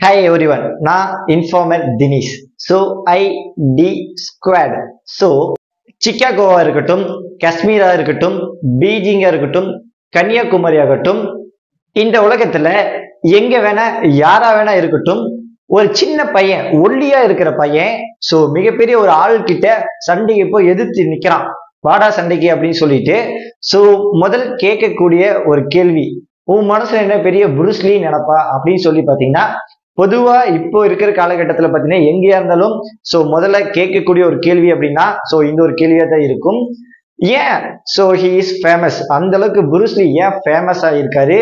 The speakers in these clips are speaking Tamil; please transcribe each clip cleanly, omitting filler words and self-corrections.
Hi everyone, நான் informer Dinesh. So IT squad. So சிக்காகோவா இருக்கட்டும், காஷ்மீரா இருக்கட்டும், பீஜிங்கா இருக்கட்டும், கன்னியாகுமரி ஆகட்டும், இந்த உலகத்துல எங்க வேணா யாரா வேணா இருக்கட்டும், ஒரு சின்ன பையன் ஒல்லியா இருக்கிற பையன் ஸோ மிகப்பெரிய ஒரு ஆள் கிட்ட சண்டைக்கு போய் எதிர்த்து நிக்கிறான், வாடா சண்டைக்கு அப்படின்னு சொல்லிட்டு. ஸோ முதல் கேட்கக்கூடிய ஒரு கேள்வி, உன் மனசுல என்ன பெரிய புருஸ்லி நினைப்பா அப்படின்னு சொல்லி பாத்தீங்கன்னா, பொதுவா இப்போ இருக்கிற காலகட்டத்துல பாத்தீங்கன்னா எங்கேயா இருந்தாலும் சோ முதல்ல கேட்கக்கூடிய ஒரு கேள்வி அப்படின்னா சோ இந்த ஒரு கேள்வியா தான் இருக்கும். ஏன் சோ ஹி இஸ் ஃபேமஸ், அந்த அளவுக்கு புருஸ்லி ஏன் ஃபேமஸ் ஆயிருக்காரு?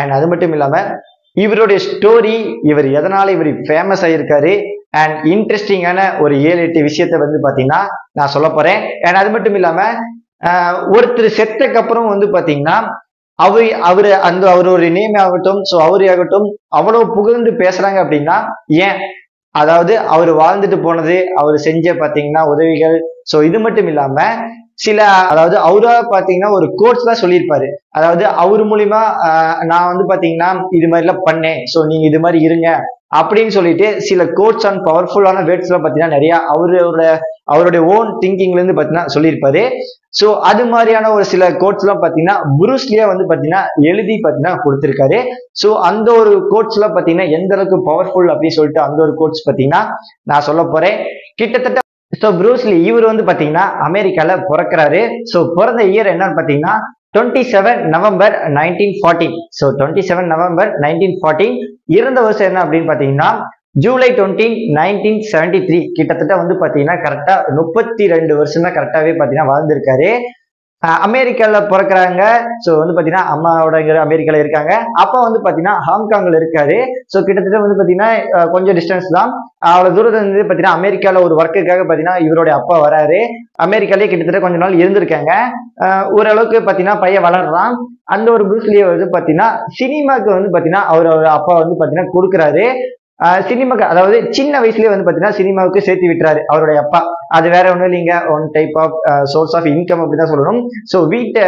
அண்ட் அது மட்டும் இல்லாம இவருடைய ஸ்டோரி, இவர் எதனால இவர் ஃபேமஸ் ஆயிருக்காரு, அண்ட் இன்ட்ரெஸ்டிங்கான ஒரு 7-8 விஷயத்த வந்து பாத்தீங்கன்னா நான் சொல்ல போறேன். அண்ட் அது மட்டும் இல்லாம ஒருத்தர் செத்தக்கு அப்புறம் வந்து பாத்தீங்கன்னா அவருடைய நேம் ஆகட்டும், சோ அவரு ஆகட்டும் அவ்வளவு புகழ்ந்து பேசுறாங்க அப்படின்னா ஏன்? அதாவது அவர் வாழ்ந்துட்டு போனது, அவர் செஞ்ச பாத்தீங்கன்னா உதவிகள், சோ இது மட்டும் இல்லாம சில, அதாவது அவரா பாத்தீங்கன்னா ஒரு கோட்ஸ் எல்லாம் சொல்லியிருப்பாரு. அதாவது அவர் மூலியமா நான் வந்து பாத்தீங்கன்னா இது மாதிரி எல்லாம் பண்ணேன், சோ நீங்க இது மாதிரி இருங்க அப்படின்னு சொல்லிட்டு சில கோட்ஸ் அண்ட் பவர்ஃபுல்லான வேர்ட்ஸ் எல்லாம் பாத்தீங்கன்னா நிறைய அவருடைய ஓன் திங்கிங்ல இருந்து பாத்தீங்கன்னா சொல்லியிருப்பாரு. சோ அது மாதிரியான ஒரு சில கோட்ஸ் எல்லாம் பாத்தீங்கன்னா புருஸ்லியா வந்து பாத்தீங்கன்னா எழுதி பாத்தீங்கன்னா கொடுத்திருக்காரு. சோ அந்த ஒரு கோட்ஸ் எல்லாம் பாத்தீங்கன்னா எந்த அளவுக்கு பவர்ஃபுல் அப்படின்னு சொல்லிட்டு அந்த ஒரு கோட்ஸ் பாத்தீங்கன்னா நான் சொல்ல போறேன். கிட்டத்தட்ட சோ புரூஸ்லி இவர் வந்து பாத்தீங்கன்னா அமெரிக்கால பிறக்கிறாரு. சோ பிறந்த இயர் என்னன்னு பாத்தீங்கன்னா 27 நவம்பர் 1914. So 27 November 1914. இறந்த வருஷம் என்ன அப்படின்னு பாத்தீங்கன்னா ஜூலை 20, 1973. கிட்டத்தட்ட வந்து பாத்தீங்கன்னா கரெக்டா 32 வருஷம் தான் கரெக்டாவே பாத்தீங்கன்னா வாழ்ந்திருக்காரு. அமெரிக்கால பிறக்கிறாங்க. ஸோ வந்து பாத்தீங்கன்னா அம்மாவோட அமெரிக்கால இருக்காங்க, அப்பா வந்து பாத்தீங்கன்னா ஹாங்காங்ல இருக்காரு. ஸோ கிட்டத்தட்ட வந்து பாத்தீங்கன்னா கொஞ்சம் டிஸ்டன்ஸ் தான், அவ்வளவு தூரத்துல இருந்து பாத்தீங்கன்னா அமெரிக்கால ஒரு ஒர்க்குக்காக பாத்தீங்கன்னா இவருடைய அப்பா வராரு. அமெரிக்காலே கிட்டத்தட்ட கொஞ்ச நாள் இருந்திருக்காங்க. ஓரளவுக்கு பாத்தீங்கன்னா பையன் வளர்றான். அந்த ஒரு புரூஸ்லியை வந்து பாத்தீங்கன்னா சினிமாக்கு வந்து பாத்தீங்கன்னா அவரோட அப்பா வந்து பாத்தீங்கன்னா கொடுக்குறாரு. சினிமாக்கு, அதாவது சின்ன வயசுலயே வந்து பாத்தீங்கன்னா சினிமாவுக்கு சேர்த்து விட்டுறாரு அவருடைய அப்பா. அது வேற ஒண்ணும் இல்லைங்க, one type of source of income அப்படிதான் சொல்லணும். சோ வீட்டை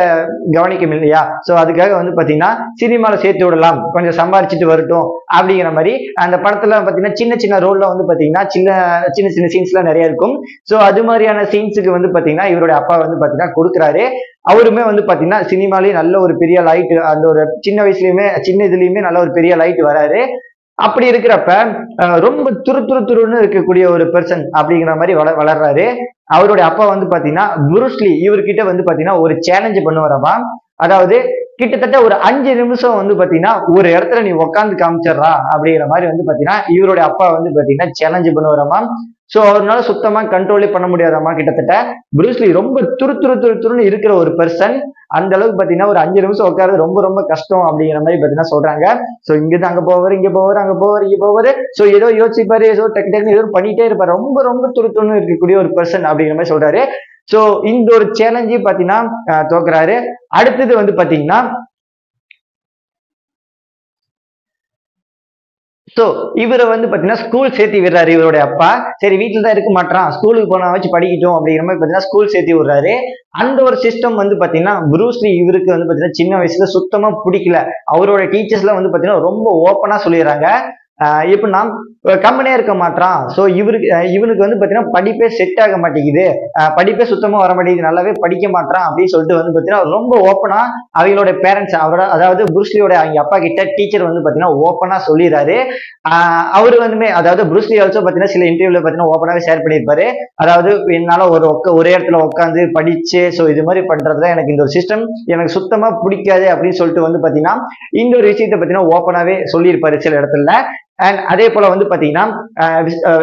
கவனிக்கும் இல்லையா, சோ அதுக்காக வந்து பாத்தீங்கன்னா சினிமால சேர்த்து விடலாம், கொஞ்சம் சம்பாரிச்சுட்டு வரட்டும் அப்படிங்கிற மாதிரி. அந்த படத்துல பாத்தீங்கன்னா சின்ன சின்ன ரோல்ல வந்து பாத்தீங்கன்னா சின்ன சின்ன சீன்ஸ் எல்லாம் நிறைய இருக்கும். சோ அது மாதிரியான சீன்ஸுக்கு வந்து பாத்தீங்கன்னா இவருடைய அப்பா வந்து பாத்தீங்கன்னா கொடுக்குறாரு. அவருமே வந்து பாத்தீங்கன்னா சினிமாலயும் நல்ல ஒரு பெரிய லைட், அந்த ஒரு சின்ன இதுலயுமே நல்ல ஒரு பெரிய லைட் வராரு. அப்படி இருக்கிறப்ப ரொம்ப துருன்னு இருக்கக்கூடிய ஒரு பெர்சன் அப்படிங்கிற மாதிரி வளர்றாரு. அவருடைய அப்பா வந்து பாத்தீங்கன்னா புரூஸ்லி இவர்கிட்ட வந்து பாத்தீங்கன்னா ஒரு சேலஞ்ச் பண்ணுவாராமா. அதாவது கிட்டத்தட்ட ஒரு 5 நிமிஷம் வந்து பாத்தீங்கன்னா ஒரு இடத்துல நீ உட்காந்து காமிச்சிடறா அப்படிங்கிற மாதிரி வந்து பாத்தீங்கன்னா இவருடைய அப்பா வந்து பாத்தீங்கன்னா சேலஞ்ச் பண்ணுவாராமா. சோ அவரால் சுத்தமா கண்ட்ரோலே பண்ண முடியாதாமா. கிட்டத்தட்ட புரூஸ்லி ரொம்ப துருன்னு இருக்கிற ஒரு பெர்சன். அந்த அளவுக்கு பாத்தீங்கன்னா ஒரு 5 நிமிஷம் உட்கார்றது ரொம்ப ரொம்ப கஷ்டம் அப்படிங்கிற மாதிரி பாத்தீங்கன்னா சொல்றாங்க. சோ இங்கிருந்து அங்க போவாரு, இங்க போவாரு. சோ ஏதோ யோசிப்பாரு, ஏதோ டக்குன்னு ஏதோ பண்ணிட்டே இருப்பாரு. ரொம்ப ரொம்ப துருன்னு இருக்கக்கூடிய ஒரு பெர்சன் அப்படிங்கிற மாதிரி சொல்றாரு. சோ இந்த ஒரு சேலஞ்சு பாத்தீங்கன்னா தோக்குறாரு. அடுத்தது வந்து பாத்தீங்கன்னா சோ இவரை வந்து பாத்தீங்கன்னா ஸ்கூல் சேர்த்து விடுறாரு இவருடைய அப்பா. சரி வீட்டுல தான் இருக்க மாட்டான், ஸ்கூலுக்கு போனா வச்சு படிக்கட்டும் அப்படிங்கிற மாதிரி பாத்தீங்கன்னா ஸ்கூல் சேர்த்து விடுறாரு. அந்த ஒரு சிஸ்டம் வந்து பாத்தீங்கன்னா புரூஸ்லி இவருக்கு வந்து பாத்தீங்கன்னா சின்ன வயசுல சுத்தமா பிடிக்கல. அவரோட டீச்சர்ஸ் எல்லாம் வந்து பாத்தீங்கன்னா ரொம்ப ஓப்பனா சொல்லிடுறாங்க, எப்படின்னா கம்பெனியா இருக்க மாட்டான். சோ இவனுக்கு வந்து பாத்தீங்கன்னா படிப்பே செட் ஆக மாட்டேங்குது, படிப்பே சுத்தமா வர மாட்டேங்குது, நல்லாவே படிக்க மாட்டான் அப்படின்னு சொல்லிட்டு வந்து பாத்தீங்கன்னா ரொம்ப ஓப்பனா அவங்களோட பேரண்ட்ஸ், அதாவது புரூஸ்லியோட அவங்க அப்பா கிட்ட டீச்சர் வந்து பாத்தீங்கன்னா ஓப்பனா சொல்லிடுறாரு. அவரு வந்துமே, அதாவது புரூஸ்லி ஆல்சோ பாத்தீங்கன்னா சில இன்டர்வியூல பாத்தீங்கன்னா ஓப்பனாவே ஷேர் பண்ணியிருப்பாரு. அதாவது என்னால ஒரே இடத்துல உட்காந்து படிச்சு சோ இது மாதிரி பண்றதுல எனக்கு இந்த ஒரு சிஸ்டம் எனக்கு சுத்தமா பிடிக்காது அப்படின்னு சொல்லிட்டு வந்து பாத்தீங்கன்னா இந்த ஒரு விஷயத்த பாத்தீங்கன்னா ஓப்பனாவே சொல்லியிருப்பாரு சில இடத்துல. அண்ட் அதே போல வந்து பாத்தீங்கன்னா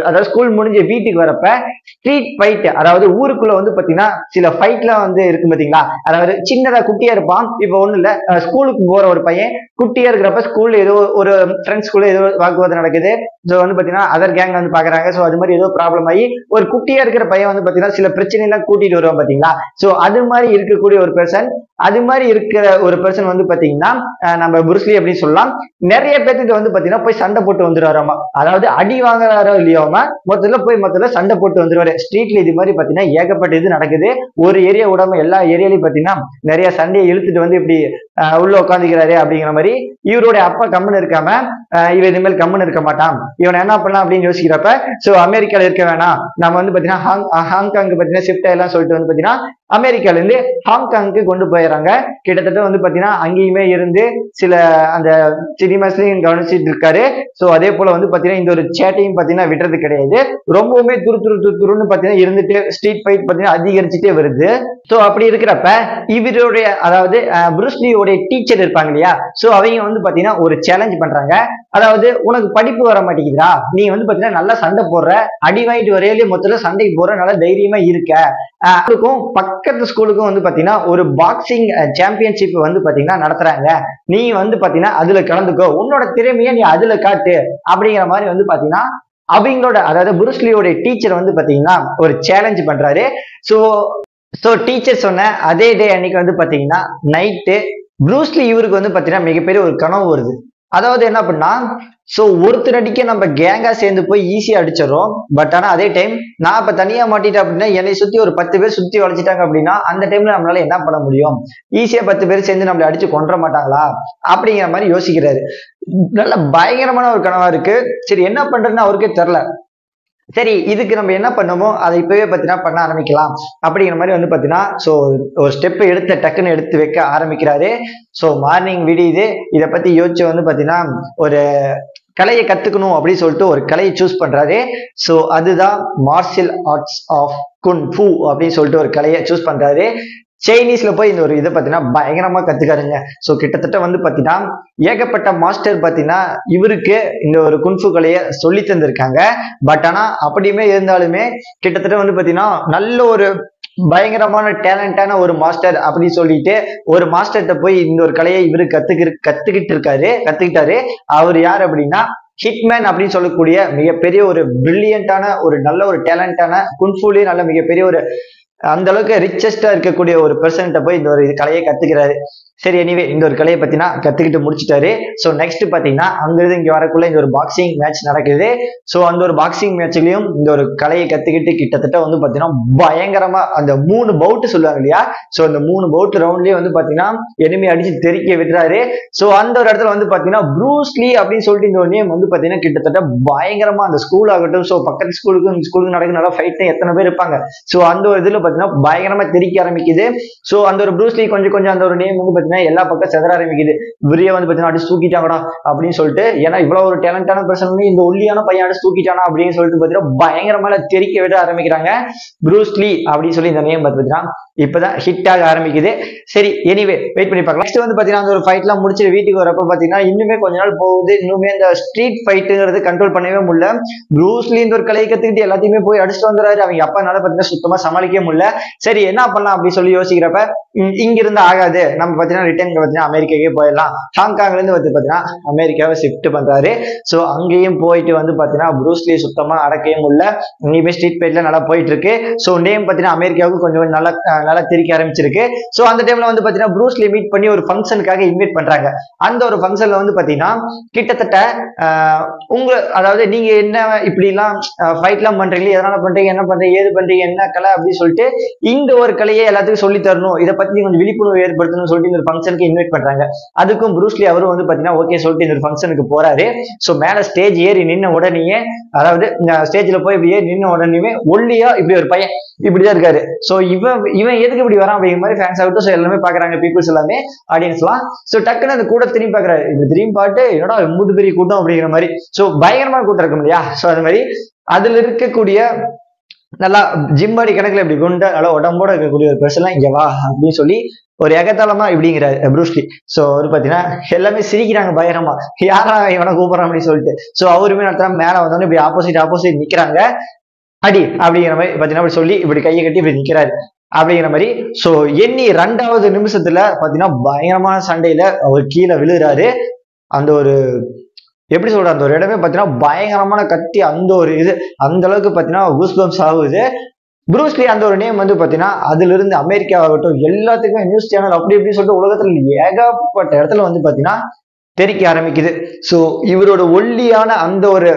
அதாவது ஸ்கூல் முடிஞ்சு வீட்டுக்கு வரப்ப ஸ்ட்ரீட் ஃபைட், அதாவது ஊருக்குள்ள வந்து பாத்தீங்கன்னா சில ஃபைட்லாம் வந்து இருக்கு பாத்தீங்களா, அதாவது சின்னதா குட்டியா இருப்பான். இப்ப ஒண்ணு இல்ல, ஸ்கூலுக்கு போற ஒரு பையன் குட்டியா இருக்கிறப்ப ஸ்கூல்ல ஏதோ ஒரு ஃப்ரெண்ட்ஸ் குள்ள ஏதோ வாக்குவாதம் நடக்குது. சோ வந்து பாத்தீங்கன்னா அதர் கேங் வந்து பாக்குறாங்க. சோ அது மாதிரி ஏதோ ப்ராப்ளம் ஆகி ஒரு குட்டியா இருக்கிற பையன் வந்து பாத்தீங்கன்னா சில பிரச்சனை எல்லாம் கூட்டிட்டு வருவான் பாத்தீங்களா. சோ அது மாதிரி இருக்கக்கூடிய ஒரு பெர்சன், அது மாதிரி இருக்கிற ஒரு பெர்சன் வந்து பாத்தீங்கன்னா நம்ம புரூஸ்லி அப்படின்னு சொல்லலாம். நிறைய பேருக்கு வந்து பாத்தீங்கன்னா போய் சண்டை போட்டு வந்துருவாராமா. அதாவது அடி வாங்குறாரோ இல்லையோமா, மொத்தத்துல சண்டை போட்டு வந்துருவாரு. ஸ்ட்ரீட்ல இது மாதிரி பாத்தீங்கன்னா ஏகப்பட்ட இது நடக்குது. ஒரு ஏரியா விடாம எல்லா ஏரியாலையும் பாத்தீங்கன்னா நிறைய சண்டையை இழுத்துட்டு வந்து இப்படி உள்ள உட்காந்துக்கிறாரு அப்படிங்கிற மாதிரி. இவருடைய அப்பா கம்முன்னு இருக்காம இவன் இனிமேல் கம்முன்னு இருக்க மாட்டான், இவன் என்ன பண்ணலாம் அப்படின்னு யோசிக்கிறப்ப, சோ அமெரிக்கால இருக்க வேணாம், நம்ம வந்து பாத்தீங்கன்னா ஹாங்காங் பாத்தீங்கன்னா ஷிஃப்ட் ஆயிடலாம் சொல்லிட்டு வந்து பாத்தீங்கன்னா அமெரிக்கால இருந்து ஹாங்காங்க்கு கொண்டு போயிடறாங்க. கிட்டத்தட்ட வந்து பாத்தீங்கன்னா அங்கேயுமே இருந்து சில அந்த சினிமாஸ்லயும் கவனிச்சுட்டு இருக்காரு. சோ அதே போல வந்து பாத்தீங்கன்னா இந்த ஒரு சேட்டையும் பாத்தீங்கன்னா விடுறது கிடையாது. ரொம்பவுமே துருன்னு பாத்தீங்கன்னா இருந்துட்டு ஸ்ட்ரீட் ஃபைட் பாத்தீங்கன்னா அதிகரிச்சுட்டே வருது. சோ அப்படி இருக்கிறப்ப இவருடைய அதாவது புரூஸ்லியோடைய டீச்சர் இருப்பாங்க இல்லையா, சோ அவங்க வந்து பாத்தீங்கன்னா ஒரு சேலஞ்ச் பண்றாங்க. அதாவது உனக்கு படிப்பு வர மாட்டேங்குதுடா, நீ வந்து பாத்தீங்கன்னா நல்லா சண்டை போடுற, அடி வாங்கிட்டு வரையிலே மொத்தத்துல சண்டைக்கு போற, நல்லா தைரியமா இருக்க, அதுக்கும் பக்கத்து ஸ்கூலுக்கும் வந்து பாத்தீங்கன்னா ஒரு பாக்ஸிங் சாம்பியன்ஷிப் வந்து பாத்தீங்கன்னா நடத்துறாங்க, நீ வந்து பாத்தீங்கன்னா அதுல கலந்துக்கோ, உன்னோட திறமைய நீ அதுல காட்டு அப்படிங்கிற மாதிரி வந்து பாத்தீங்கன்னா அவங்களோட அதாவது புரூஸ்லியோட டீச்சர் வந்து பாத்தீங்கன்னா ஒரு சேலஞ்ச் பண்றாரு. சோ சோ டீச்சர் சொன்ன அதே டே அன்னைக்கு வந்து பாத்தீங்கன்னா நைட்டு புரூஸ்லி இவருக்கு வந்து பாத்தீங்கன்னா மிகப்பெரிய ஒரு கனவு வருது. அதாவது என்ன பண்ணா, சோ ஒருத்தர் அடிக்க நம்ம கேங்கா சேர்ந்து போய் ஈஸியா அடிச்சிடறோம். பட் ஆனா அதே டைம் நான் இப்ப தனியா மாட்டிட்டேன் அப்படின்னா என்னை சுத்தி ஒரு 10 பேர் சுத்தி வளைச்சிட்டாங்க அப்படின்னா அந்த டைம்ல நம்மளால என்ன பண்ண முடியும், ஈஸியா 10 பேர் சேர்ந்து நம்மளை அடிச்சு கொன்ற மாட்டாங்களா அப்படிங்கிற மாதிரி யோசிக்கிறாரு. நல்ல பயங்கரமான ஒரு கனவா இருக்கு. சரி என்ன பண்றதுன்னு அவருக்கே தெரியல. சரி இதுக்கு நம்ம என்ன பண்ணமோ அதை இப்பவே பாத்தீங்கன்னா பண்ண ஆரம்பிக்கலாம் அப்படிங்கிற மாதிரி வந்து பாத்தீங்கன்னா சோ ஒரு ஸ்டெப் எடுத்து டக்குன்னு எடுத்து வைக்க ஆரம்பிக்கிறாரு. சோ மார்னிங் விடியுது. இதை பத்தி யோசிச்சு வந்து பாத்தீங்கன்னா ஒரு கலையை கத்துக்கணும் அப்படின்னு சொல்லிட்டு ஒரு கலையை சூஸ் பண்றாரு. சோ அதுதான் மார்ஷியல் ஆர்ட்ஸ் ஆஃப் குன் ஃபூ அப்படின்னு சொல்லிட்டு ஒரு கலையை சூஸ் பண்றாரு. சைனீஸ்ல போய் இந்த ஒரு இதை பாத்தீங்கன்னா பயங்கரமா கத்துக்காருங்க. சோ கிட்டத்தட்ட வந்து பாத்தீங்கன்னா ஏகப்பட்ட மாஸ்டர் பாத்தீங்கன்னா இவருக்கு இந்த ஒரு குன்ஃபு கலையை சொல்லி தந்திருக்காங்க. பட் ஆனா அப்படியுமே இருந்தாலுமே கிட்டத்தட்ட வந்து பாத்தீங்கன்னா நல்ல ஒரு பயங்கரமான டேலண்டான ஒரு மாஸ்டர் அப்படின்னு சொல்லிட்டு ஒரு மாஸ்டர்கிட்ட போய் இந்த ஒரு கலையை இவரு கத்துக்கிட்டாரு. அவர் யார் அப்படின்னா ஹிட்மேன் அப்படின்னு சொல்லக்கூடிய மிகப்பெரிய ஒரு பிரில்லியண்டான ஒரு நல்ல ஒரு டேலண்டான குன்ஃபுலயே நல்ல மிகப்பெரிய ஒரு அந்த அளவுக்கு ரிச்சஸ்டா இருக்கக்கூடிய ஒரு பெர்சன்ட்ட போய் இந்த ஒரு கலையை கத்துக்கிறாரு. சரி எனிவே இந்த ஒரு கலையை பத்தினா கத்துக்கிட்டு முடிச்சுட்டாரு. சோ நெக்ஸ்ட் பாத்தீங்கன்னா அங்கிருந்து இங்க வரக்குள்ள இந்த ஒரு பாக்ஸிங் மேட்ச் நடக்குது. சோ அந்த ஒரு பாக்ஸிங் மேட்ச்லயும் இந்த ஒரு கலையை கத்துக்கிட்டு கிட்டத்தட்ட வந்து பாத்தீங்கன்னா பயங்கரமா அந்த 3 பவுட் சொல்லுவாங்க இல்லையா, சோ அந்த 3 பவுட் ரவுண்ட்லயே வந்து பாத்தீங்கன்னா எனிமே அடிச்சு தெறிக்க விடுறாரு. சோ அந்த ஒரு இடத்துல வந்து பாத்தீங்கன்னா புரூஸ்லி அப்படின்னு சொல்லிட்டு இந்த ஒரு நேம் வந்து பாத்தீங்கன்னா கிட்டத்தட்ட பயங்கரமா அந்த ஸ்கூல் ஆகட்டும், சோ பக்கத்து ஸ்கூலுக்கும் இந்த ஸ்கூலுக்கு நடக்கிற நல்லா ஃபைட் எத்தனை பேர் இருப்பாங்க. சோ அந்த ஒரு இதுல பாத்தீங்கன்னா பயங்கரமா தெறிக்க ஆரம்பிக்குது. சோ அந்த ஒரு புரூஸ்லி கொஞ்சம் அந்த ஒரு நேம் வந்து எல்லா பக்கம் செதற ஆரம்பிக்குது. விரிய வந்து பாத்தீங்கன்னா அடிச்சு தூக்கிட்டாங்கடா அப்படின்னு சொல்லிட்டு, ஏன்னா இவ்வளவு ஒரு டேலண்டான பர்சன் இந்த ஒல்லியான பையன் அடிச்சு தூக்கிட்டானா அப்படின்னு சொல்லிட்டு பாத்தீங்கன்னா பயங்கரமா தெறிக்க விட ஆரம்பிக்கிறாங்க. புரூஸ்லி அப்படின்னு சொல்லி இந்த நேம் பாத்தீங்கன்னா இப்பதான் ஹிட் ஆக ஆரம்பிக்குது. சரி எனிவே வெயிட் பண்ணி பார்க்கலாம். நெக்ஸ்ட் வந்து பாத்தீங்கன்னா அந்த ஒரு ஃபைட் எல்லாம் முடிச்சு வீட்டுக்கு வரப்ப பாத்தீங்கன்னா இன்னுமே கொஞ்ச நாள் போகுது. இன்னுமே இந்த ஸ்ட்ரீட் ஃபைட்டுங்கிறது கண்ட்ரோல் பண்ணவே முடியல. புரூஸ்லி இந்த ஒரு கலையை கத்துக்கிட்டு எல்லாத்தையுமே போய் அடிச்சுட்டு வந்துறாரு. அவங்க அப்பானால பாத்தீங்கன்னா சுத்தமா சமாளிக்கவே முடியல. சரி என்ன பண்ணலாம் அப்படின்னு சொல்லி யோசிக்கிறப்ப இங்க இருந்து ஆகாது, நம்ம பாத்தீங்கன்னா ரிட்டர்ன் பாத்தீங்கன்னா அமெரிக்காவே போயிடலாம். ஹாங்காங்ல இருந்து வந்து பாத்தீங்கன்னா அமெரிக்காவை ஷிஃப்ட் பண்றாரு. சோ அங்கேயும் போயிட்டு வந்து பாத்தீங்கன்னா புரூஸ்லி சுத்தமா அடக்கவே முடியல. இங்கேயுமே ஸ்ட்ரீட் ஃபைட்ல நல்லா போயிட்டு இருக்கு. சோ நேம் பாத்தீங்கன்னா அமெரிக்காவுக்கு கொஞ்சம் நல்லா தெரிக்க ஆரம்பிச்சிருக்கு. சோ அந்த டைம்ல வந்து பாத்தீங்கன்னா புரூஸ்லி மீட் பண்ணி ஒரு ஃபங்க்ஷனுக்காக இன்வைட் பண்றாங்க. அந்த ஒரு ஃபங்க்ஷன்ல வந்து பாத்தீங்கன்னா கிட்டத்தட்ட அதாவது நீங்க என்ன இப்படி எல்லாம் ஃபைட் எல்லாம் பண்றீங்க, எதனால பண்றீங்க, என்ன பண்றீங்க, ஏது பண்றீங்க, என்ன கலை அப்படின்னு சொல்லிட்டு இந்த ஒரு கலையை எல்லாத்துக்கும் சொல்லி தரணும், இதை பத்தி கொஞ்சம் விழிப்புணர்வு ஏற்படுத்தணும்னு சொல்லிட்டு இந்த ஃபங்க்ஷனுக்கு இன்வைட் பண்றாங்க. அதுக்கும் புரூஸ்லி அவரும் வந்து பாத்தீங்கன்னா ஓகே சொல்லிட்டு இந்த ஃபங்க்ஷனுக்கு போறாரு. சோ மேல ஸ்டேஜ் ஏறி நின்ன உடனே, அதாவது ஸ்டேஜ்ல போய் இப்படி ஏறி நின்ன உடனே ஒல்லியா இப்படி ஒரு பையன் இப்படிதான் இருக்காரு. சோ இவன் எதுக்கு இப்படி வரான் அப்படிங்கிற மாதிரி ஃபேன்ஸ் ஆகட்டும், சோ எல்லாமே பாக்குறாங்க, பீப்புள்ஸ் எல்லாமே, ஆடியன்ஸ் எல்லாம். சோ டக்குன்னு அந்த கூட திரும்பி பாக்குறாரு. இப்படி திரும்பி பாட்டு என்னடா மூட்டு பெரிய கூட்டம் அப்படிங்கிற மாதிரி. சோ பயங்கரமான கூட்டம் இருக்கும் இல்லையா, சோ அது மாதிரி அதுல இருக்கக்கூடிய நல்லா ஜிம்பாடி கணக்குல இப்படி குண்டா நல்லா உடம்போட இருக்கக்கூடிய ஒரு பெர்சன் இங்க வா அப்படின்னு சொல்லி ஒரு எகத்தாளமா இப்படிங்கிறாரு புரூஸ்லி. சோ அவரு பாத்தீங்கன்னா எல்லாமே சிரிக்கிறாங்க பயங்கரமா, யாரா இவனை கூப்பிடறான் அப்படின்னு சொல்லிட்டு. சோ அவருமே நடத்துறாங்க, மேல வந்தோன்னு இப்படி ஆப்போசிட் நிக்கிறாங்க, அடி அப்படிங்கிற மாதிரி பாத்தீங்கன்னா அப்படி சொல்லி இப்படி கையை கட்டி இப்படி நிக்கிறாரு அப்படிங்கிற மாதிரி. சோ எண்ணி 2வது நிமிஷத்துல பாத்தீங்கன்னா பயங்கரமான சண்டையில அவர் கீழே விழுகிறாரு. அந்த ஒரு எப்படி சொல்ற அந்த ஒரு இடமே பாத்தீங்கன்னா பயங்கரமான கத்தி, அந்த ஒரு இது அந்த அளவுக்கு பாத்தீங்கன்னா கூஸ்பம்ஸ் ஆகுது. புரூஸ்லி அந்த ஒரு நேம் வந்து பாத்தீங்கன்னா அதுல இருந்து அமெரிக்கா ஆகட்டும் எல்லாத்துக்குமே நியூஸ் சேனல் அப்படி இப்படி சொல்லிட்டு உலகத்துல ஏகப்பட்ட இடத்துல வந்து பாத்தீங்கன்னா தெரிக்க ஆரம்பிக்குது. ஸோ இவரோட ஒல்லியான அந்த ஒரு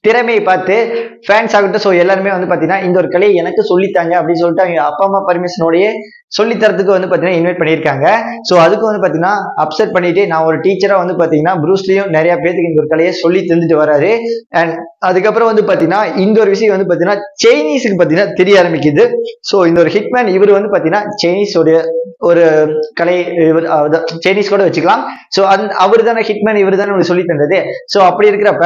திறமையை பார்த்து ஃபேன்ஸ் ஆகட்டும், ஸோ எல்லாருமே வந்து பார்த்தீங்கன்னா இந்த ஒரு கலையை எனக்கு சொல்லித்தாங்க அப்படின்னு சொல்லிட்டு அவங்க அப்பா அம்மா பர்மிஷனோடய சொல்லித்தரத்துக்கு வந்து பார்த்தீங்கன்னா இன்வைட் பண்ணியிருக்காங்க. ஸோ அதுக்கு வந்து பார்த்தீங்கன்னா அப்செட் பண்ணிட்டு நான் ஒரு டீச்சராக வந்து பார்த்தீங்கன்னா ப்ரூஸ்லியும் நிறைய பேருக்கு இந்த ஒரு கலையை சொல்லி தந்துட்டு வராரு. அண்ட் அதுக்கப்புறம் வந்து பார்த்தீங்கன்னா இந்த ஒரு விஷயம் வந்து பார்த்தீங்கன்னா சைனீஸுக்கு பார்த்தீங்கன்னா தெரிய ஆரம்பிக்குது. ஸோ இந்த ஒரு ஹிட்மேன் இவர் வந்து பார்த்தீங்கன்னா சைனீஸோடைய ஒரு கலை, இவர் சைனீஸ் கூட வச்சுக்கலாம். ஸோ அவர் தானே ஹிட்மேன், இவர் தானே சொல்லி தந்தது. ஸோ அப்படி இருக்கிறப்ப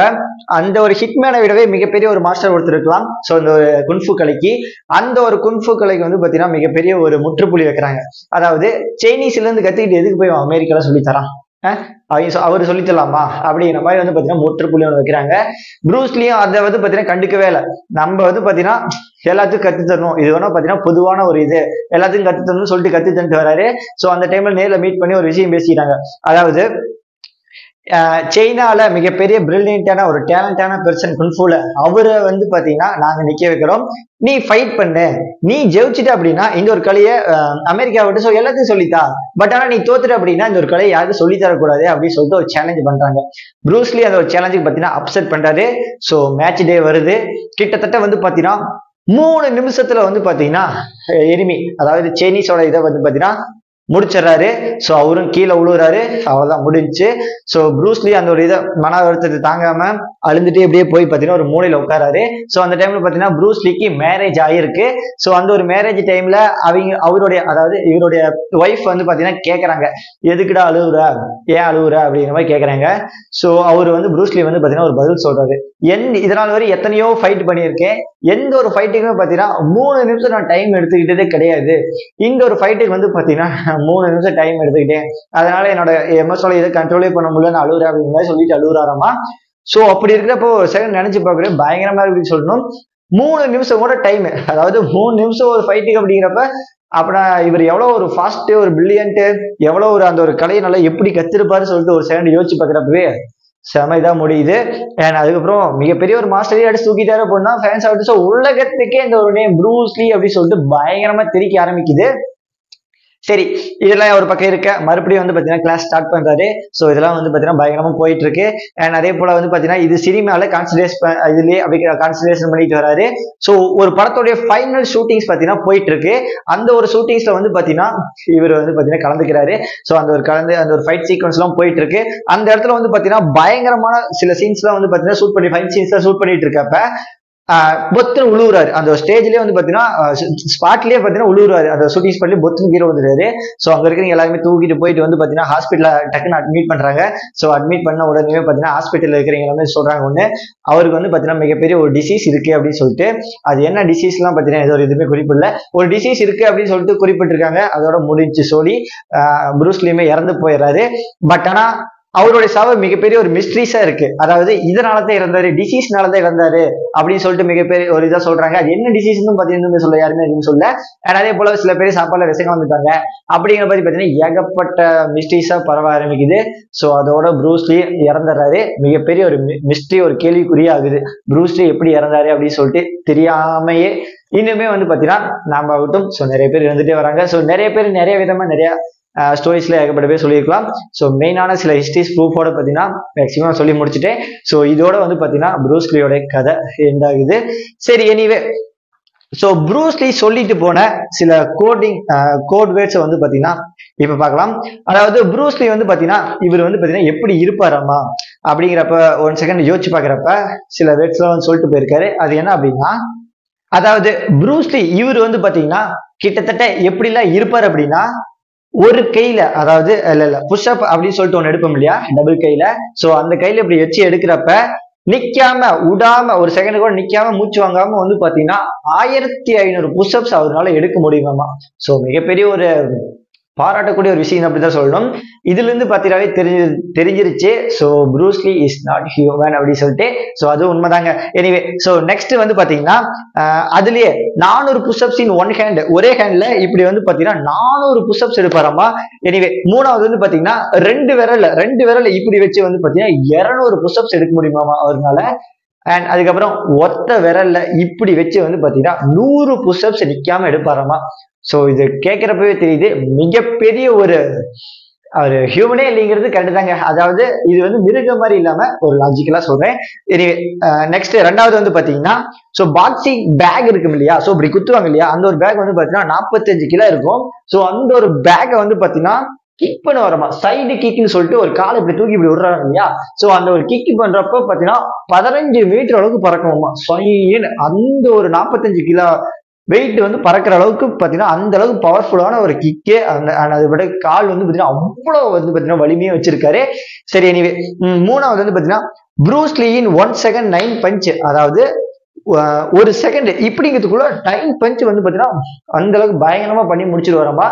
அந்த ஒரு ஹிட்மேனை விடவே மிகப்பெரிய ஒரு மாஸ்டர் ஒருத்தர் இருக்கலாம். ஸோ இந்த ஒரு குன்ஃபு கலைக்கு, அந்த ஒரு குன்ஃபு கலைக்கு வந்து பார்த்தீங்கன்னா மிகப்பெரிய ஒரு முற்றுப்புள்ளி வைக்கிறாங்க. அதாவது சைனீஸ்ல இருந்து கத்துக்கிட்டு எதுக்கு போய் அமெரிக்கால சொல்லித்தரான், அவர் சொல்லித்தரலாமா அப்படிங்கிற மாதிரி வந்து பார்த்தீங்கன்னா முற்றுப்புள்ளி ஒன்று வைக்கிறாங்க. ப்ரூஸ்லியும் அதை வந்து பார்த்தீங்கன்னா கண்டுக்கவே இல்லை. நம்ம வந்து பார்த்தீங்கன்னா எல்லாத்துக்கும் கத்து தரணும், இது வேணா பார்த்தீங்கன்னா பொதுவான ஒரு இது, எல்லாத்துக்கும் கத்து தரணும்னு சொல்லிட்டு கத்து தந்துட்டு வராரு. ஸோ அந்த டைம்ல நேரில் மீட் பண்ணி ஒரு விஷயம் பேசிக்கிறாங்க. அதாவது சைனால மிகப்பெரிய பிரில்லியன்டான ஒரு டேலண்டான பெர்சன் குன்ஃபுல அவரை வந்து பாத்தீங்கன்னா நாங்க நிக்க வைக்கிறோம், நீ ஃபைட் பண்ணு, நீ ஜெயிச்சுட்ட அப்படின்னா இந்த ஒரு கலையை அமெரிக்கா விட்டு எல்லாத்தையும் சொல்லித்தா, பட் ஆனா நீ தோத்துட்ட அப்படின்னா இந்த ஒரு கலையை யாருக்கும் சொல்லி தரக்கூடாது அப்படின்னு சொல்லிட்டு ஒரு சேலஞ்ச் பண்றாங்க. ப்ரூஸ்லி அந்த ஒரு சேலஞ்சுக்கு பாத்தீங்கன்னா அப்செட் பண்றாரு. ஸோ மேட்ச் டே வருது. கிட்டத்தட்ட வந்து பாத்தீங்கன்னா 3 நிமிஷத்துல வந்து பாத்தீங்கன்னா எனிமி, அதாவது சைனீஸோட இதை வந்து பாத்தீங்கன்னா முடிச்சிடறாரு. ஸோ அவரும் கீழே விழுறாரு. அவ்வளவுதான் முடிஞ்சு. ஸோ ப்ரூஸ்லி அந்த ஒரு இதை மன வருத்தத்தை தாங்காம அழுந்துட்டு எப்படியே போய் பார்த்தீங்கன்னா ஒரு மூலையில உட்காராரு. ஸோ அந்த டைம்ல பார்த்தீங்கன்னா ப்ரூஸ்லிக்கு மேரேஜ் ஆயிருக்கு. ஸோ அந்த ஒரு மேரேஜ் டைம்ல அவருடைய அதாவது இவருடைய ஒய்ஃப் வந்து பார்த்தீங்கன்னா கேட்கறாங்க, எதுக்குடா அழுகுற, ஏன் அழுகுற அப்படிங்கிற மாதிரி கேட்கறாங்க. ஸோ அவர் வந்து ப்ரூஸ்லி வந்து பார்த்தீங்கன்னா ஒரு பதில் சொல்றாரு, இதனால் வரை எத்தனையோ ஃபைட் பண்ணியிருக்கேன், எந்த ஒரு ஃபைட்டுக்குமே பார்த்தீங்கன்னா 3 நிமிஷம் நான் டைம் எடுத்துக்கிட்டதே கிடையாது. இந்த ஒரு ஃபைட்டுக்கு வந்து பார்த்தீங்கன்னா 3 நிமிஷம் டைம் எடுத்துக்கிட்டேன், அதனால என்னோட எமோஷனல் இதை கண்ட்ரோலே பண்ண முடியல, அழுகுறேன் அப்படிங்கிற மாதிரி சொல்லிட்டு அழுகுறாராமா. ஸோ அப்படி இருக்கிறப்போ செகண்ட் நினைச்சு பார்க்குறேன், பயங்கரமா அப்படின்னு சொல்லணும். 3 நிமிஷம் கூட டைம், அதாவது 3 நிமிஷம் ஒரு ஃபைட்டுக்கு அப்படிங்கிறப்ப அப்படின்னா இவர் எவ்வளவு ஒரு ஃபாஸ்ட், ஒரு பிரில்லியன்ட், எவ்வளவு ஒரு அந்த ஒரு கலையை நல்லா எப்படி கத்திருப்பாருன்னு சொல்லிட்டு ஒரு செகண்ட் யோசிச்சு பார்க்குறப்பவே செம இதா முடியுது. அண்ட் அதுக்கப்புறம் மிகப்பெரிய ஒரு மாஸ்டரே அடிச்சு தூக்கிட்டாரு அப்படின்னா ஃபேன்ஸ் ஆகிட்டு. ஸோ உலகத்துக்கே இந்த ஒரு நேம் ப்ரூஸ்லி அப்படின்னு சொல்லிட்டு பயங்கரமா தெரிக்க ஆரம்பிக்குது. சரி, இதெல்லாம் ஒரு பக்கம் இருக்க, மறுபடியும் வந்து பாத்தீங்கன்னா கிளாஸ் ஸ்டார்ட் பண்றாரு. ஸோ இதெல்லாம் வந்து பாத்தீங்கன்னா பயங்கரமா போயிட்டு இருக்கு. அண்ட் அதே போல வந்து பாத்தீங்கன்னா இது சினிமால இதுலயே அப்படி கான்சன்ட்ரேஷன் பண்ணிட்டு வராரு. ஸோ ஒரு படத்துடைய ஃபைனல் ஷூட்டிங்ஸ் பாத்தீங்கன்னா போயிட்டு இருக்கு. அந்த ஒரு ஷூட்டிங்ஸ்ல வந்து பாத்தீங்கன்னா இவர் வந்து பாத்தீங்கன்னா கலந்துக்கிறாரு. ஸோ அந்த ஒரு ஃபைட் சீக்வன்ஸ் எல்லாம் போயிட்டு இருக்கு. அந்த இடத்துல வந்து பாத்தீங்கன்னா பயங்கரமான சில சீன்ஸ் எல்லாம் வந்து பாத்தீங்கன்னா ஷூட் பண்ணி ஃபைட் சீன்ஸ் ஷூட் பண்ணிட்டு இருக்கப்ப பொத்துன்னு உழுவுறாரு. அந்த ஸ்டேஜ்லயே வந்து பாத்தீங்கன்னா ஸ்பாட்லயே பாத்தீங்கன்னா உழுவுறாரு. அந்த ஷூட்டிங் ஸ்பாட்லயே பொத்துன்னு கீழே வந்துட்டாரு. ஸோ அங்க இருக்கிறவங்க எல்லாருமே தூக்கிட்டு போயிட்டு வந்து பாத்தீங்கன்னா ஹாஸ்பிட்டல்ல டக்குன்னு அட்மிட் பண்றாங்க. ஸோ அட்மிட் பண்ண உடனே பாத்தீங்கன்னா ஹாஸ்பிட்டல்ல இருக்கிறவங்க எல்லாமே சொல்றாங்க, ஒண்ணு அவருக்கு வந்து பாத்தீங்கன்னா மிகப்பெரிய ஒரு டிசீஸ் இருக்கு அப்படின்னு சொல்லிட்டு. அது என்ன டிசீஸ் எல்லாம் பாத்தீங்கன்னா ஏதோ எதுவுமே குறிப்பிடல, ஒரு டிசீஸ் இருக்கு அப்படின்னு சொல்லிட்டு குறிப்பிட்டிருக்காங்க. அதோட முடிஞ்சு சொல்லி ப்ரூஸ்லியுமே இறந்து போயிடுறாரு. பட் ஆனா அவருடைய சாவு மிகப்பெரிய ஒரு மிஸ்ட்ரீஸா இருக்கு. அதாவது இதனாலதான் இறந்தாரு, டிசீஸ்னாலதான் இறந்தாரு அப்படின்னு சொல்லிட்டு மிகப்பெரிய ஒரு இதா சொல்றாங்க. அது என்ன டிசீஸ்னு பாத்தீங்கன்னா சொல்ல யாருமே எதுவும் சொல்ல. அதே போல சில பேர் சாப்பாடுல விஷயம் வந்துட்டாங்க அப்படிங்கிற பத்தி பாத்தீங்கன்னா ஏகப்பட்ட மிஸ்ட்ரீஸா பரவ ஆரம்பிக்குது. ஸோ அதோட ப்ரூஸ்லி இறந்துடுறாரு. மிகப்பெரிய ஒரு மிஸ்ட்ரி, ஒரு கேள்விக்குறியா ஆகுது. ப்ரூஸ்லி எப்படி இறந்தாரு அப்படின்னு சொல்லிட்டு தெரியாமையே இன்னுமே வந்து பாத்தீங்கன்னா நாம ஆகட்டும். ஸோ நிறைய பேர் இருந்துட்டே வராங்க. ஸோ நிறைய பேர் நிறைய விதமா நிறைய ஸ்டோரிஸ்ல ஏகப்பட்ட பேர் சொல்லியிருக்கலாம். ஸோ மெயினான சில ஹிஸ்டரிஸ் ப்ரூஃபோட பார்த்தீங்கன்னா மேக்ஸிமம் சொல்லி முடிச்சுட்டேன். ஸோ இதோட வந்து பார்த்தீங்கன்னா ப்ரூஸ்லியோட கதை எண்ட் ஆகுது. சரி, எனிவே ஸோ ப்ரூஸ்லி சொல்லிட்டு போன சில கோட் வேர்ட்ஸை வந்து பார்த்தீங்கன்னா இப்ப பார்க்கலாம். அதாவது ப்ரூஸ்லி வந்து பார்த்தீங்கன்னா இவர் வந்து பார்த்தீங்கன்னா எப்படி இருப்பாராமா அப்படிங்கிறப்ப 1 செகண்ட் யோசிச்சு பார்க்குறப்ப சில வேர்ட்ஸ்லாம் வந்து சொல்லிட்டு போயிருக்காரு. அது என்ன அப்படின்னா, அதாவது ப்ரூஸ்லி இவர் வந்து பார்த்தீங்கன்னா கிட்டத்தட்ட எப்படிலாம் இருப்பார் அப்படின்னா, ஒரு கையில அதாவது புஷ்அப் அப்படின்னு சொல்லிட்டு ஒண்ணு எடுப்போம் இல்லையா, டபுள் கையில. சோ அந்த கையில இப்படி வச்சு எடுக்கிறப்ப நிக்காம விடாம ஒரு செகண்ட் கூட நிக்காம மூச்சு வாங்காம வந்து பாத்தீங்கன்னா 1500 புஷ்அப்ஸ் அவரால் எடுக்க முடியுமாமா. சோ மிகப்பெரிய ஒரு பாராட்டக்கூடிய ஒரு விஷயம் அப்படிதான் சொல்லணும். இதுல இருந்து பாத்தீங்கன்னாவே தெரிஞ்சிருச்சு. So Bruce Lee is not human அப்படின்னு சொல்லிட்டு. ஸோ அது உண்மைதாங்க. எனிவே ஸோ நெக்ஸ்ட் வந்து பாத்தீங்கன்னா அதுலயே 400 புஷ்அப்ஸ் இன் ஒன் ஹேண்ட், ஒரே ஹேண்ட்ல இப்படி வந்து பாத்தீங்கன்னா 400 புஷ்அப்ஸ் எடுப்பாராமா. எனிவே மூணாவது வந்து பாத்தீங்கன்னா ரெண்டு விரல்ல இப்படி வச்சு வந்து பாத்தீங்கன்னா 200 புஷ்அப்ஸ் எடுக்க முடியுமாமா அவர்னால. அண்ட் அதுக்கப்புறம் ஒத்த விரல்ல இப்படி வச்சு வந்து பாத்தீங்கன்னா 100 புஷ்அப்ஸ் நிக்காம எடுப்பாராமா. ஸோ இது கேட்கிறப்பவே தெரியுது மிகப்பெரிய ஒரு அவர் ஹியூமனே இல்லைங்கிறது கரெக்ட் தாங்க. அதாவது இது வந்து மிருகம் மாதிரி இல்லாம ஒரு லாஜிக்கலா சொல்றேன். நெக்ஸ்ட் ரெண்டாவது வந்து பாத்தீங்கன்னா சோ பாக்ஸிங் பேக் இருக்கும் இல்லையா, சோ இப்படி குத்துவாங்க இல்லையா, அந்த ஒரு பேக் வந்து பாத்தீங்கன்னா 45 கிலோ இருக்கும். சோ அந்த ஒரு பேக்கை வந்து பாத்தீங்கன்னா கிக் பண்ண வரமா, சைடு கிக்னு சொல்லிட்டு ஒரு காலை இப்படி தூக்கி இப்படி விடுறாங்க இல்லையா, சோ அந்த ஒரு கிக் பண்றப்ப பாத்தீங்கன்னா 15 மீட்டர் அளவுக்கு பறக்கணுமா. அந்த ஒரு 45 கிலோ வெயிட் வந்து பறக்கிற அளவுக்கு பாத்தீங்கன்னா அந்த அளவுக்கு பவர்ஃபுல்லான ஒரு கிக்கே. அதை விட கால் வந்து பாத்தீங்கன்னா அவ்வளவு வந்து பாத்தீங்கன்னா வலிமையா வச்சிருக்காரு. சரி, எனிவே மூணாவது வந்து பாத்தீங்கன்னா ப்ரூஸ் லீயின் 1 செகண்ட் 9 பஞ்ச், அதாவது ஒரு செகண்ட் இப்படிங்கிறதுக்குள்ள 9 பஞ்ச் வந்து பாத்தீங்கன்னா அந்த அளவுக்கு பயங்கரமா பண்ணி முடிச்சிட்டு வரமா,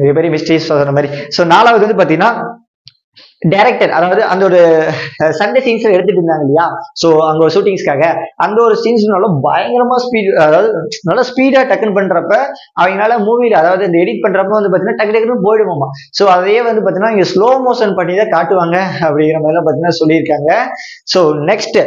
மிகப்பெரிய மிஸ்டேக்ஸ் சொன்ன மாதிரி. சோ நாலாவது வந்து பாத்தீங்கன்னா டைரக்டர், அதாவது அந்த ஒரு சண்டே சீன்ஸ் எடுத்துட்டு இருந்தாங்க இல்லையா, சோ அங்க ஒரு ஷூட்டிங்ஸ்க்காக அந்த ஒரு சீன்ஸ்னால பயங்கரமா ஸ்பீட், அதாவது நல்லா ஸ்பீடா டக்குன்னு பண்றப்ப அவங்களால மூவில அதாவது இந்த எடிட் பண்றப்ப வந்து பாத்தீங்கன்னா டக்கு டக்குன்னு போயிடுவோமா. சோ அதையே வந்து பாத்தீங்கன்னா இங்க ஸ்லோ மோஷன் பண்ணி தான் காட்டுவாங்க அப்படிங்கிற மாதிரி எல்லாம் பாத்தீங்கன்னா சொல்லியிருக்காங்க. சோ நெக்ஸ்ட்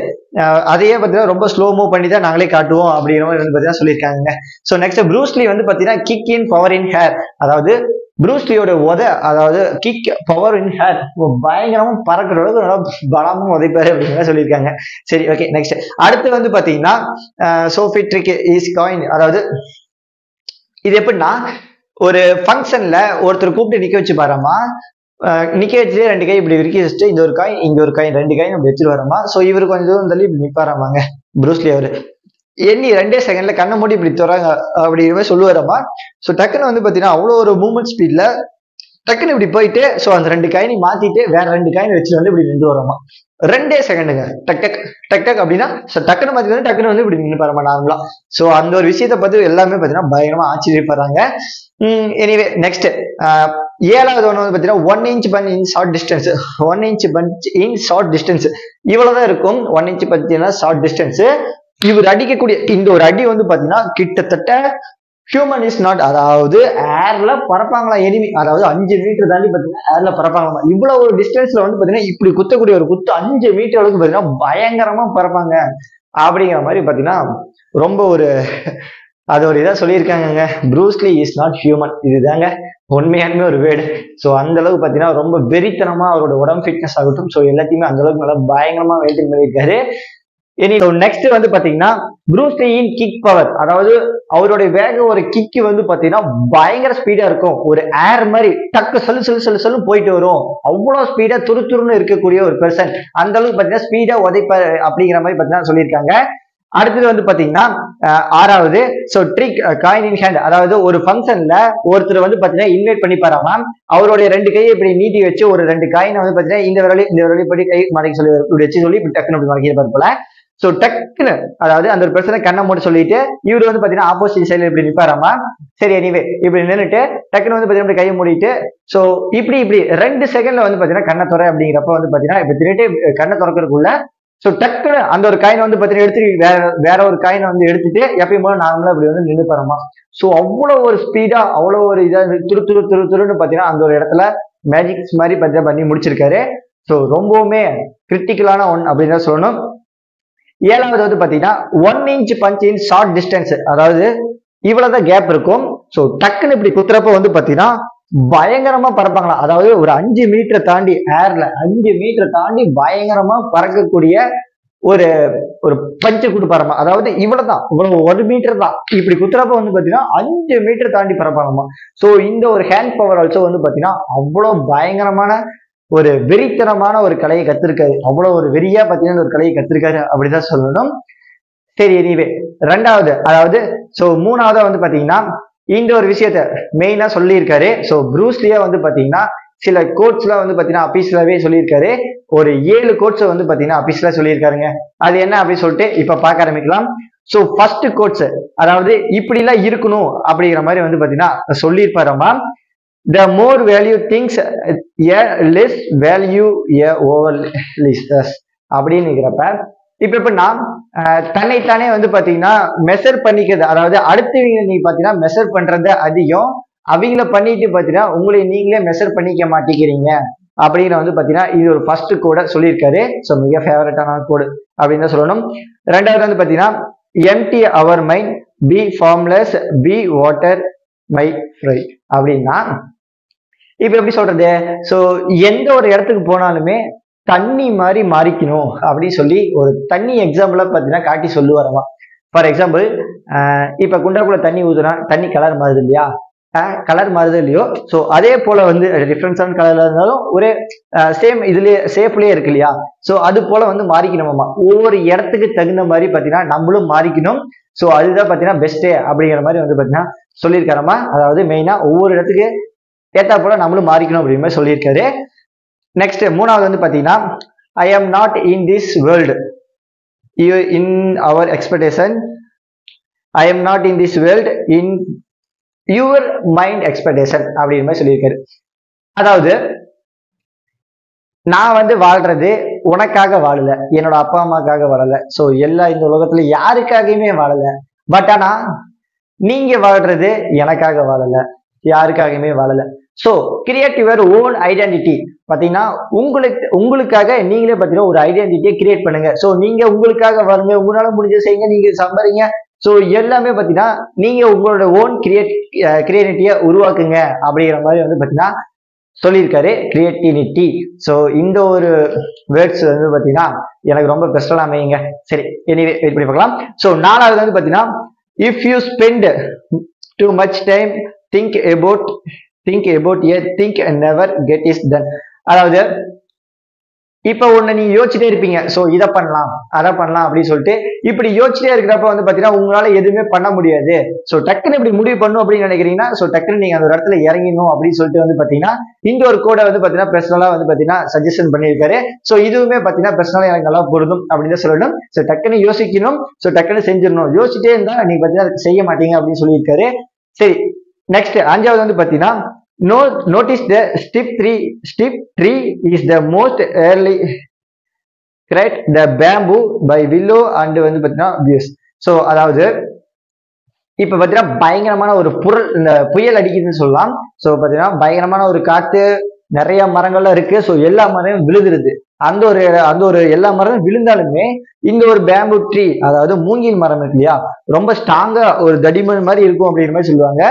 அதையே பாத்தீங்கன்னா ரொம்ப ஸ்லோ மூவ் பண்ணி தான் நாங்களே காட்டுவோம் அப்படிங்கிற மாதிரி வந்து பாத்தீங்கன்னா சொல்லியிருக்காங்க. சோ நெக்ஸ்ட் ப்ரூஸ் லீ வந்து பாத்தீங்கன்னா கிக் இன் பவர் இன் ஹேர், அதாவது ப்ரூஸ் லீயோட அதாவது கிக் பவர் இன் ஹேர், பயங்கரமா பறக்கிற அளவுக்கு நல்லா பலமும் உதைப்பாரு அப்படிங்கிற சொல்லியிருக்காங்க. சரி, ஓகே. நெக்ஸ்ட் அடுத்து வந்து பாத்தீங்கன்னா சோஃபி ட்ரிக் இஸ் காயின், அதாவது இது எப்படின்னா ஒரு ஃபங்க்ஷன்ல ஒருத்தர் கூப்பிட்டு நிக்க வச்சு பாருமா, நிக்க வச்சு 2 கை இப்படி விரிக்கி வச்சுட்டு இந்த ஒரு காயின் இங்க ஒரு காயின் 2 காயின் இப்படி வச்சுட்டு வரமா. சோ இவரு கொஞ்சம் தூரம் தள்ளி இப்படி நிப்பாராமாங்க ப்ரூஸ் லீ. அவரு எண்ணி 2 செகண்ட்ல கண்ணை மூடி இப்படி தராங்க அப்படிங்கிற மாதிரி சொல்லுவாரமா. சோ டக்குன்னு வந்து பாத்தீங்கன்னா அவ்வளவு ஒரு மூவ்மெண்ட் ஸ்பீட்ல டக்குன்னு இப்படி போயிட்டு சோ அந்த 2 காயினி மாத்திட்டு வேற 2 காயின் வச்சு வந்து இப்படி நின்று வரமா. 2 செகண்டுங்க, டக் டக் டக் டக் அப்படின்னா டக்குன்னு மாத்தி வந்து டக்குன்னு வந்து இப்படி நின்று பாருமா நார்மலா. சோ அந்த ஒரு விஷயத்த பார்த்து எல்லாமே பாத்தீங்கன்னா பயங்கரமா ஆச்சரியப்படுறாங்க. எனிவே நெக்ஸ்ட் ஏழாவது ஒண்ணு வந்து பாத்தீங்கன்னா 1 inch punch in short distance. 1 inch punch in short distance இவ்வளவுதான் இருக்கும். 1 inch பஞ்ச் ஷார்ட் டிஸ்டன்ஸ். இவர் அடிக்கக்கூடிய இந்த ஒரு அடி வந்து பாத்தீங்கன்னா கிட்டத்தட்ட ஹியூமன் இஸ் நாட், அதாவது ஏர்ல பறப்பாங்களா எனிமி, அதாவது 5 மீட்டர் தாண்டி பாத்தீங்கன்னா ஏர்ல பறப்பாங்களா. இவ்வளவு ஒரு டிஸ்டன்ஸ்ல வந்து பாத்தீங்கன்னா இப்படி குத்தக்கூடிய ஒரு குத்து 5 மீட்டர் அளவுக்கு பாத்தீங்கன்னா பயங்கரமா பறப்பாங்க அப்படிங்கிற மாதிரி பாத்தீங்கன்னா ரொம்ப ஒரு அது ஒரு இதா சொல்லியிருக்காங்க. Bruce Lee is not human, இதுதாங்க உண்மையானுமே ஒரு வேர்டு. சோ அந்த அளவுக்கு பாத்தீங்கன்னா ரொம்ப வெறித்தனமா அவரோட உடம்பு ஃபிட்னஸ் ஆகட்டும், சோ எல்லாத்தையுமே அந்த அளவுக்கு நல்லா பயங்கரமா மெயின்டைன் பண்ணியிருக்காரு. நெக்ஸ்ட் வந்து பாத்தீங்கன்னா ப்ரூஸ் லீயின் கிக் பவர், அதாவது அவருடைய வேக ஒரு கிக் வந்து பாத்தீங்கன்னா பயங்கர ஸ்பீடா இருக்கும். ஒரு ஏர் மாதிரி டக்கு சொல்லு சொல்லு சொல்லு சொல்லு போயிட்டு வரும். அவ்வளவு ஸ்பீடா துருத்துருன்னு இருக்கக்கூடிய ஒரு பெர்சன், அந்த அளவுக்கு பாத்தீங்கன்னா ஸ்பீடா உதைப்பாரு அப்படிங்கிற மாதிரி பாத்தீங்கன்னா சொல்லியிருக்காங்க. அடுத்தது வந்து பாத்தீங்கன்னா ஆறாவது so trick coin in hand, அதாவது ஒரு ஃபங்க்ஷன்ல ஒருத்தர் வந்து பாத்தீங்கன்னா இன்வைட் பண்ணிப்பாராமா. அவருடைய 2 கையை இப்படி நீட்டி வச்சு ஒரு 2 காயினை வந்து பாத்தீங்கன்னா இந்த விரலி படி கை மடக்கி சொல்லி இப்படி வச்சு சொல்லி இப்படி டக்குன்னு இப்படி மடக்கியிருப்பாரு போல. சோ டக்குன்னு அதாவது அந்த ஒரு பிரச்சனை கண்ணை மூடி சொல்லிட்டு இவரு வந்து பாத்தீங்கன்னா ஆப்போசிட் சைடுல இப்படி நிப்பாராமா. சரி, எனிவே இப்படி நின்றுட்டு டக்குன்னு வந்து பாத்தீங்கன்னா கையை மூடிட்டு சோ இப்படி 2 செகண்ட்ல வந்து பாத்தீங்கன்னா கண்ணை துறை அப்படிங்கிறப்ப வந்து பாத்தீங்கன்னா இப்ப திருட்டு கண்ணை துறக்கிறதுக்குள்ள சோ டக்குன்னு அந்த ஒரு காயின் வந்து பாத்தீங்கன்னா எடுத்துட்டு வேற ஒரு காயினை வந்து எடுத்துட்டு எப்பயும் போல நார்மலா இப்படி வந்து நின்று பாருமா. சோ அவ்வளவு ஒரு ஸ்பீடா அவ்வளவு ஒரு இதா துருன்னு பாத்தீங்கன்னா அந்த ஒரு இடத்துல மேஜிக்ஸ் மாதிரி பாத்தீங்கன்னா பண்ணி முடிச்சிருக்காரு. சோ ரொம்பவுமே கிரிட்டிக்கலான ஒன் அப்படின்னு தான் சொல்லணும். ஏழாவது வந்து பாத்தீங்கன்னா 1 inch punch in short distance, அதாவது இவ்வளவுதான் கேப் இருக்கும். சோ டக்குன்னு இப்படி குத்துறப்ப வந்து பாத்தீங்கன்னா பயங்கரமா பறப்பாங்களா, அதாவது ஒரு 5 மீட்டர் தாண்டி ஏர்ல 5 மீட்டர் தாண்டி பயங்கரமா பறக்கக்கூடிய ஒரு ஒரு பஞ்சு கொடுப்பாரமா. அதாவது இவ்வளவு 1 மீட்டர் தான் இப்படி குத்துறப்ப வந்து பாத்தீங்கன்னா 5 மீட்டர் தாண்டி பறப்பாங்கம்மா. சோ இந்த ஒரு ஹேண்ட் பவர் ஆல்சோ வந்து பாத்தீங்கன்னா அவ்வளவு பயங்கரமான ஒரு வெறித்தனமான ஒரு கலையை கத்திருக்காரு. அவ்வளவு ஒரு வெறியா பாத்தீங்கன்னா ஒரு கலையை கத்திருக்காரு அப்படிதான் சொல்லணும். சரி, எனிவே ரெண்டாவது அதாவது சோ மூணாவதா வந்து பாத்தீங்கன்னா இந்த ஒரு விஷயத்த மெயினா சொல்லியிருக்காரு. சோ ப்ரூஸ் லீ வந்து பாத்தீங்கன்னா சில கோட்ஸ் எல்லாம் வந்து பாத்தீங்கன்னா அபிஷியலாவே சொல்லியிருக்காரு. ஒரு 7 கோட்ஸ் வந்து பாத்தீங்கன்னா அபிஷியலா சொல்லியிருக்காருங்க. அது என்ன அப்படின்னு சொல்லிட்டு இப்ப பார்க்க ஆரம்பிக்கலாம். சோ ஃபர்ஸ்ட் கோட்ஸ், அதாவது இப்படி எல்லாம் இருக்கணும் அப்படிங்கிற மாதிரி வந்து பாத்தீங்கன்னா சொல்லியிருப்பாரமா. The more value things a less value a overlist அப்படின்னு இருக்கிறப்ப இப்ப எப்படின்னா தன்னைத்தானே வந்து பாத்தீங்கன்னா மெஷர் பண்ணிக்கிறது, அதாவது அடுத்தவங்க நீங்க பாத்தீங்கன்னா மெஷர் பண்றது அதிகம், அவங்கள பண்ணிட்டு பாத்தீங்கன்னா உங்களை நீங்களே மெஷர் பண்ணிக்க மாட்டேங்கிறீங்க அப்படிங்கிற வந்து பாத்தீங்கன்னா இது ஒரு ஃபர்ஸ்ட் கோட சொல்லியிருக்காரு. ஸோ மிக ஃபேவரட்டான கோடு அப்படின்னு தான் சொல்லணும். ரெண்டாவது வந்து பாத்தீங்கன்னா empty our mind, be formless, be water, my friend அப்படின்னா இப்ப எப்படி சொல்றது, சோ எந்த ஒரு இடத்துக்கு போனாலுமே தண்ணி மாதிரி மாறிக்கணும் அப்படின்னு சொல்லி ஒரு தண்ணி எக்ஸாம்பிளா பாத்தீங்கன்னா காட்டி சொல்லுவாரமா. ஃபார் எக்ஸாம்பிள், இப்ப குண்டாக்குள்ள தண்ணி ஊத்துனா தண்ணி கலர் மாறுது இல்லையா, கலர் மாறுது இல்லையோ, சோ அதே போல வந்து டிஃபரன்ஸான கலர்ல இருந்தாலும் ஒரே சேம் இதுலயே சேஃப்லயே இருக்கு இல்லையா, சோ அது போல வந்து மாறிக்கணுமாமா. ஒவ்வொரு இடத்துக்கு தகுந்த மாதிரி பாத்தீங்கன்னா நம்மளும் மாறிக்கணும். சோ அதுதான் பாத்தீங்கன்னா பெஸ்ட் அப்படிங்கிற மாதிரி வந்து பாத்தீங்கன்னா சொல்லியிருக்காரமா. அதாவது மெயினா ஒவ்வொரு இடத்துக்கு ஏத்தா போல நம்மளும் மாறிக்கணும் அப்படிங்கிற மாதிரி சொல்லியிருக்காரு. நெக்ஸ்ட் மூணாவது வந்து பாத்தீங்கன்னா, I am not in this world in our expectation, I am not in this world in your mind expectation அப்படிங்கிற மாதிரி சொல்லியிருக்காரு. அதாவது நான் வந்து வாழ்றது உனக்காக வாழல, என்னோட அப்பா அம்மாக்காக வாழல, சோ எல்லா இந்த உலகத்துல யாருக்காகவுமே வாழல. பட் ஆனா நீங்க வாழ்றது எனக்காக வாழல, யாருக்காகவுமே வாழல. So create your own identity. பாத்தீங்கன்னா உங்களுக்காக நீங்களே பாத்தீங்கன்னா ஒரு ஐடென்டிட்டியை கிரியேட் பண்ணுங்க. சோ நீங்க உங்களுக்காக வாழுங்க, உங்களால முடிஞ்ச செய்யுங்க, நீங்க சம்பாதிங்க. சோ எல்லாமே பாத்தீங்கன்னா நீங்க உங்களோட ஓன் கிரியேட்டிவிட்டியை உருவாக்குங்க அப்படிங்கிற மாதிரி வந்து பாத்தீங்கன்னா சொல்லியிருக்காரு, கிரியேட்டிவிட்டி. சோ இந்த ஒரு வேர்ட்ஸ் வந்து பாத்தீங்கன்னா எனக்கு ரொம்ப பெஸ்டா அமையுங்க. சரி, எனிவே வெயிட் பண்ணி பார்க்கலாம். சோ நாலாவது வந்து பாத்தீங்கன்னா, if you spend too much time think about a think and never get is done. அதாவது இப்ப ஒண்ணு நீங்க யோசிச்சுட்டே இருப்பீங்க, சோ இதை பண்ணலாம் அதை பண்ணலாம் அப்படின்னு சொல்லிட்டு இப்படி யோசிச்சுட்டே இருக்கிறப்ப வந்து பாத்தீங்கன்னா உங்களால எதுவுமே பண்ண முடியாது. சோ டக்குன்னு இப்படி முடிவு பண்ணும் அப்படின்னு நினைக்கிறீங்கன்னா, சோ டக்குன்னு நீங்க அந்த இடத்துல இறங்கணும் அப்படின்னு சொல்லிட்டு வந்து பாத்தீங்கன்னா இந்த ஒரு கோடை வந்து பாத்தீங்கன்னா பர்சனலா வந்து பாத்தீங்கன்னா சஜஷன் பண்ணியிருக்காரு. சோ இதுவுமே பாத்தீங்கன்னா பர்சனலா எனக்கு நல்லா பொருந்தும் அப்படின்னு சொல்லணும். சோ டக்குன்னு யோசிக்கணும், சோ டக்குன்னு செஞ்சிடணும். யோசிச்சுட்டே இருந்தா நீங்க பாத்தீங்கன்னா செய்ய மாட்டீங்க அப்படின்னு சொல்லியிருக்காரு. சரி, நெக்ஸ்ட் அஞ்சாவது வந்து பாத்தீங்கன்னா, notice the step tree is the most early correct the bamboo by willow and வந்து பாத்தீங்கன்னா views. சோ அதாவது இப்ப பாத்தீங்கன்னா பயங்கரமான ஒரு இந்த புயல் அடிக்குதுன்னு சொல்லலாம். சோ பாத்தீங்கன்னா பயங்கரமான ஒரு காத்து, நிறைய மரங்கள்லாம் இருக்கு. சோ எல்லா மரமும் விழுதுருது. அந்த ஒரு எல்லா மரமும் விழுந்தாலுமே இந்த ஒரு பேம்பு ட்ரீ, அதாவது மூங்கில் மரம் இருக்கு இல்லையா, ரொம்ப ஸ்ட்ராங்கா ஒரு தடிமன் மாதிரி இருக்கும் அப்படிங்கிற மாதிரி சொல்லுவாங்க.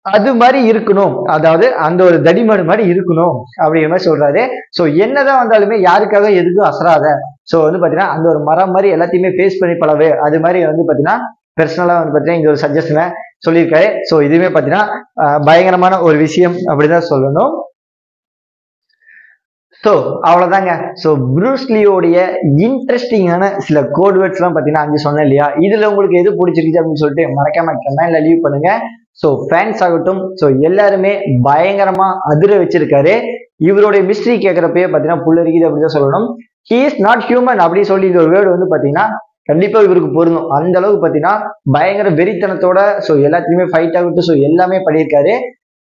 அது மாதிரி இருக்கணும், அதாவது அந்த ஒரு தடிமன் மாதிரி இருக்கணும் அப்படிங்கிற மாதிரி சொல்றாரு. சோ என்னதான் வந்தாலுமே யாருக்காக எதுக்கும் அசராத. சோ வந்து பாத்தீங்கன்னா அந்த ஒரு மரம் மாதிரி எல்லாத்தையுமே ஃபேஸ் பண்ணி பழவு. அது மாதிரி வந்து பாத்தீங்கன்னா பெர்சனலா வந்து பாத்தீங்கன்னா இந்த ஒரு சஜஷனை சொல்லியிருக்காரு. சோ இதுவுமே பாத்தீங்கன்னா பயங்கரமான ஒரு விஷயம் அப்படிதான் சொல்லணும். சோ அவ்வளவுதாங்க. சோ ப்ரூஸ் லீயோடைய இன்ட்ரெஸ்டிங்கான சில கோட் வேர்ட்ஸ் எல்லாம் பாத்தீங்கன்னா 5 சொன்னேன் இல்லையா, இதுல உங்களுக்கு எது பிடிச்சிருக்கு அப்படின்னு சொல்லிட்டு மறக்காம கமெண்ட்ல லீவ் பண்ணுங்க. சோ ஃபேன்ஸ் ஆகட்டும், சோ எல்லாருமே பயங்கரமா அதிர வச்சிருக்காரு. இவருடைய மிஸ்ட்ரி கேட்கறப்பயே பாத்தீங்கன்னா புல்லரிக்குது அப்படிதான் சொல்லணும். ஹி இஸ் நாட் ஹியூமன் அப்படி சொல்லி இந்த ஒரு வேர்டு வந்து பாத்தீங்கன்னா கண்டிப்பா இவருக்கு பொருந்தும். அந்த அளவுக்கு பாத்தீங்கன்னா பயங்கர வெறித்தனத்தோட சோ எல்லாத்தையுமே ஃபைட் ஆகட்டும், சோ எல்லாமே பண்ணியிருக்காரு.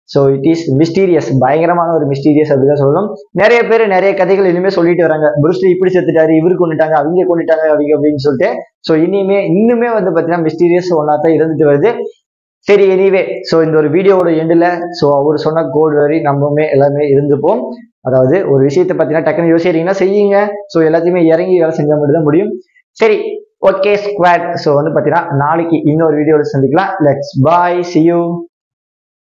சோ இட் இஸ் மிஸ்டீரியஸ், பயங்கரமான ஒரு மிஸ்டீரியஸ் அப்படிதான் சொல்லணும். நிறைய பேர் நிறைய கதைகள் இனிமே சொல்லிட்டு வராங்க, ப்ரூஸ் லீ இப்படி செத்துட்டாரு, இவரு கொண்டுட்டாங்க, அவங்க கொண்டுட்டாங்க அப்படின்னு சொல்லிட்டு. சோ இன்னுமே வந்து பாத்தீங்கன்னா மிஸ்டீரியஸ் ஒன்னாத்தான் இருந்துட்டு வருது. சரி, எனிவே சோ இந்த ஒரு வீடியோவோட எண்டுல சோ அவர் சொன்ன கோட் வரி நம்மமே எல்லாமே இருந்துப்போம். அதாவது ஒரு விஷயத்தை பாத்தீங்கன்னா டக்குன்னு யோசிக்கிறீங்கன்னா செய்யுங்க. சோ எல்லாத்தையுமே இறங்கி வேலை செஞ்சா மட்டும் தான் முடியும். சரி, ஓகே ஸ்குவாட். சோ வந்து பாத்தீங்கன்னா நாளைக்கு இன்னொரு வீடியோல சந்திக்கலாம். Let's bye, see you.